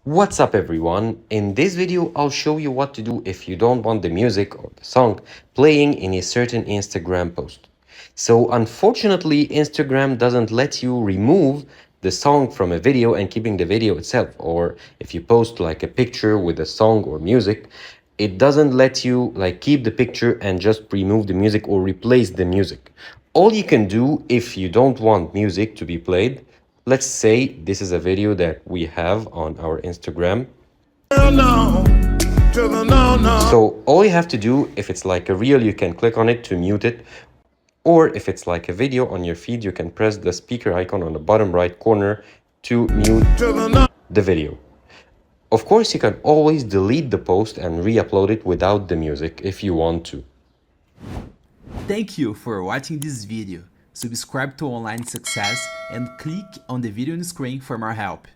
What's up everyone? In this video I'll show you what to do if you don't want the music or the song playing in a certain Instagram post. So unfortunately Instagram doesn't let you remove the song from a video and keeping the video itself, or if you post like a picture with a song or music, it doesn't let you like keep the picture and just remove the music or replace the music. All you can do if you don't want music to be played, let's say this is a video that we have on our Instagram. So all you have to do, if it's like a reel, you can click on it to mute it. Or if it's like a video on your feed, you can press the speaker icon on the bottom right corner to mute the video. Of course, you can always delete the post and re-upload it without the music if you want to. Thank you for watching this video. Subscribe to Online Success and click on the video on the screen for more help.